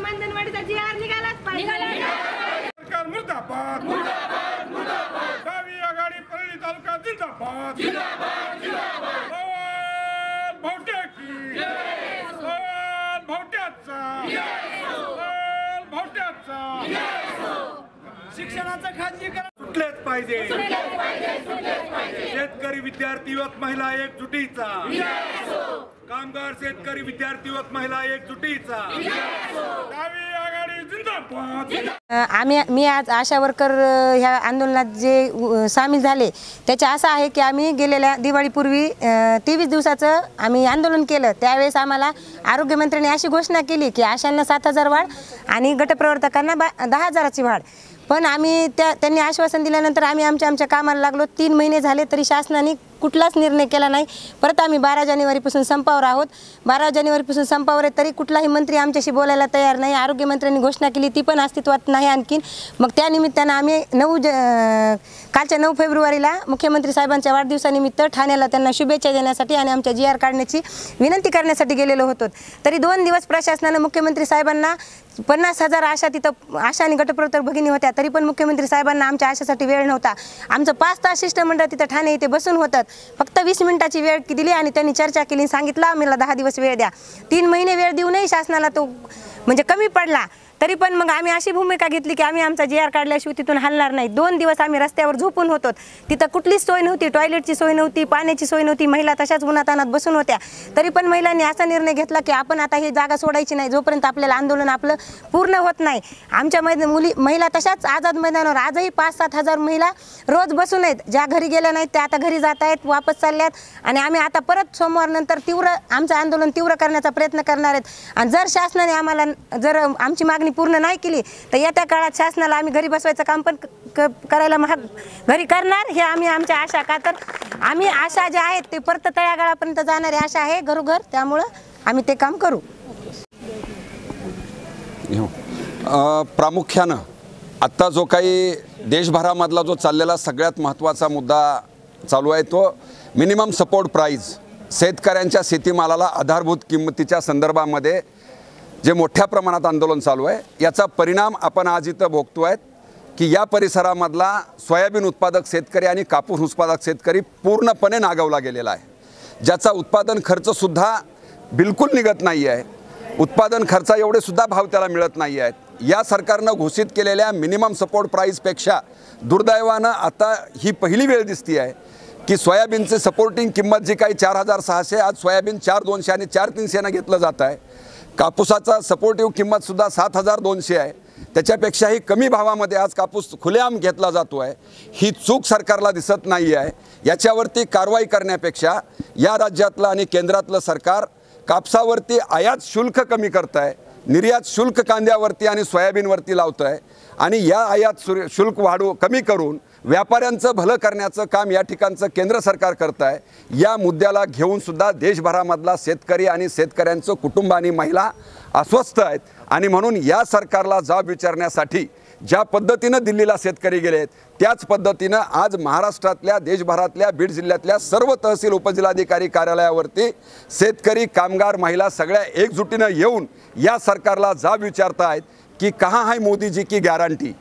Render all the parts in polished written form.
मंदनवाडीचा G.R.. निघालाच पाहिजे। सरकार मुर्दाबाद मुर्दाबाद मुर्दाबाद। गावी आघाडी परळी तालुका जिंदाबाद जिंदाबाद जिंदाबाद। भौट्याची भौट्याचा भौट्याचा शिक्षणाचं खाजगीकरण सुटलेच पाहिजे। शेतकरी विद्यार्थी युवक महिला एकजुटीचा, कामगार शेतकरी विद्यार्थी युवक महिला एकजुटीचा। गावी आघाडी जिंदाबाद। मी आज आशा वर्कर ह्या आंदोलनात जे सामील झाले त्याचे असं आहे की आम्ही गेलेल्या दिवाळीपूर्वी 23 दिवसाचं आम्ही आंदोलन केलं। त्यावेळेस आम्हाला आरोग्यमंत्र्यांनी अशी घोषणा केली की आशांना 7,000 वाढ आणि गटप्रवर्तकांना 10,000ची वाढ। पण आम्ही त्यांनी आश्वासन दिल्यानंतर आम्ही आमच्या कामाला लागलो। 3 महिने झाले तरी शासनाने कुठलाच निर्णय केला नाही। परत आम्ही 12 जानेवारीपासून संपावर आहोत। 12 जानेवारीपासून संपावर आहे तरी कुठलाही मंत्री आमच्याशी बोलायला तयार नाही। आरोग्यमंत्र्यांनी घोषणा केली ती पण अस्तित्वात नाही आणखीन। मग त्यानिमित्तानं आम्ही कालच्या 9 फेब्रुवारीला मुख्यमंत्री साहेबांच्या वाढदिवसानिमित्त ठाण्याला त्यांना शुभेच्छा देण्यासाठी आणि आमच्या जी.आर. काढण्याची विनंती करण्यासाठी गेलेलो होतो। तरी 2 दिवस प्रशासनानं मुख्यमंत्री साहेबांना 50,000 आशा तिथं आशा आणि गटप्रवर्तक भगिनी होत्या तरी पण मुख्यमंत्री साहेबांना आमच्या आशासाठी वेळ नव्हता। आमचं 5 तास शिष्टमंडळ तिथं ठाणे इथे बसून होतं। फक्त 20 मिनिटाची वेळ दिली आणि त्यांनी चर्चा केली, सांगितलं आम्हाला 10 दिवस वेळ द्या। 3 महिने वेळ देऊनही शासनाला तो म्हणजे कमी पडला। तरी पण मग आम्ही अशी भूमिका घेतली की आम्ही आमचा जी.आर. काढल्याशिवाय तिथून हलणार नाही। 2 दिवस आम्ही रस्त्यावर झोपून होतो। तिथं कुठलीच सोय नव्हती, टॉयलेटची सोय नव्हती, पाण्याची सोय नव्हती। महिला तशाच उन्हातानात बसून होत्या। तरी पण महिलांनी असा निर्णय घेतला की आपण आता ही जागा सोडायची नाही जोपर्यंत आपल्याला आंदोलन आपलं पूर्ण होत नाही। आमच्या महिला तशाच आझाद मैदानावर आजही 5-7 हजार महिला रोज बसून आहेत। ज्या घरी गेल्या नाहीत त्या आता घरी जात आहेत, वापस चालल्यात आणि आम्ही आता परत सोमवारनंतर आमचं आंदोलन तीव्र करण्याचा प्रयत्न करणार आहेत। आणि जर शासनाने आम्हाला जर आमची मागणी पूर्ण नाही केली तर येत्या काळात शासनाला आम्ही घरी बसवायचं काम पण करायला घरी करणार। हे आम्ही आमच्या आशा का तर आम्ही आशा ज्या आहेत ते परत तळागाळापर्यंत जाणारी आशा आहे घरोघर, त्यामुळं आम्ही ते काम करू। प्रामुख्यानं आत्ता जो काही देशभरामधला जो चाललेला सगळ्यात महत्त्वाचा मुद्दा चालू आहे तो मिनिमम सपोर्ट प्राईज, शेतकऱ्यांच्या शेतीमालाला आधारभूत किंमतीच्या संदर्भामध्ये जे मोठ्या प्रमाणात आंदोलन चालू आहे याचा परिणाम आपण आज इथं भोगतो आहेत की या परिसरामधला सोयाबीन उत्पादक शेतकरी आणि कापूस उत्पादक शेतकरी पूर्णपणे नागवला गेलेला आहे, ज्याचा उत्पादन खर्चसुद्धा बिलकुल निघत नाही आहे। उत्पादन खर्चा एवढे सुद्धा भाव त्याला मिळत नाही आहेत। या सरकारनं घोषित केलेल्या मिनिमम सपोर्ट प्राईजपेक्षा दुर्दैवानं आता ही पहिली वेळ दिसती आहे की सोयाबीनचे सपोर्टिंग किंमत जी काही 4,600 आज सोयाबीन 4,200 आणि 4,300 घेतलं जात आहे। कापूसाचा सपोर्टिव्ह किंमतसुद्धा 7,200 आहे, त्याच्यापेक्षाही कमी भावामध्ये आज कापूस खुलेआम घेतला जातो आहे। ही चूक सरकारला दिसत नाही आहे। याच्यावरती कारवाई करण्यापेक्षा या राज्यातलं आणि केंद्रातलं सरकार कापसावरती आयात शुल्क कमी करत आहे, निर्यात शुल्क कांद्यावरती आणि सोयाबीनवरती लावतं आहे आणि या आयात शुल्क कमी करून व्यापाऱ्यांचं भलं करण्याचं काम या ठिकाणचं केंद्र सरकार करत आहे। या मुद्द्याला घेऊन सुद्धा देशभरामधला शेतकरी आणि शेतकऱ्यांचं कुटुंब आणि महिला अस्वस्थ आहेत आणि म्हणून या सरकारला जाब विचारण्यासाठी ज्या पद्धतीनं दिल्लीला शेतकरी गेलेत त्याच पद्धतीनं आज महाराष्ट्रातल्या देशभरातल्या बीड जिल्ह्यातल्या सर्व तहसील उपजिल्हाधिकारी कार्यालयावरती शेतकरी कामगार महिला सगळ्या एकजुटीनं येऊन या सरकारला जाब विचारतायत की कहाँ है मोदी जी की गॅरंटी।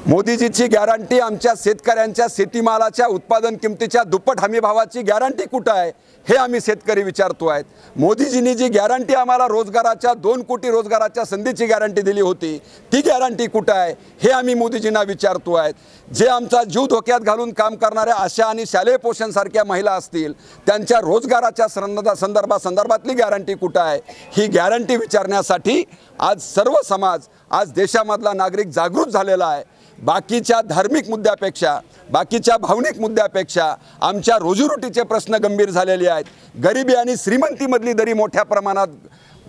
मोदीजीची गॅरंटी आमच्या शेतकऱ्यांच्या शेतीमालाच्या उत्पादन किमतीच्या दुप्पट हमी भावाची गॅरंटी कुठं आहे हे आम्ही शेतकरी विचारतो आहेत। मोदीजींनी जी गॅरंटी आम्हाला रोजगाराच्या 2 कोटी रोजगाराच्या संधीची गॅरंटी दिली होती ती गॅरंटी कुठं आहे हे आम्ही मोदीजींना विचारतो आहेत। जे आमचा जीव धोक्यात घालून काम करणाऱ्या आशा आणि शालेय पोषणसारख्या महिला असतील त्यांच्या रोजगाराच्या संदर्भातली गॅरंटी कुठं आहे ही गॅरंटी विचारण्यासाठी आज सर्व समाज आज देशामधला नागरिक जागृत झालेला आहे। बाकीच्या धार्मिक मुद्द्यापेक्षा बाकीच्या भावनिक मुद्द्यापेक्षा आमच्या रोजीरोटीचे प्रश्न गंभीर झालेले आहेत। गरिबी आणि श्रीमंतीमधली दरी मोठ्या प्रमाणात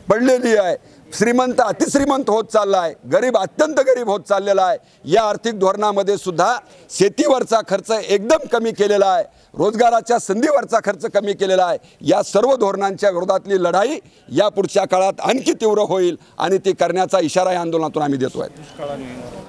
पडलेली आहे। श्रीमंत अतिश्रीमंत होत चालला आहे, गरीब अत्यंत गरीब होत चाललेला आहे। या आर्थिक धोरणामध्ये सुद्धा शेतीवरचा खर्च एकदम कमी केलेला आहे, रोजगाराच्या संधीवरचा खर्च कमी केलेला आहे। या सर्व धोरणांच्या विरोधातली लढाई या पुढच्या काळात आणखी तीव्र होईल आणि ती करण्याचा इशारा या आंदोलनातून आम्ही देतो आहे।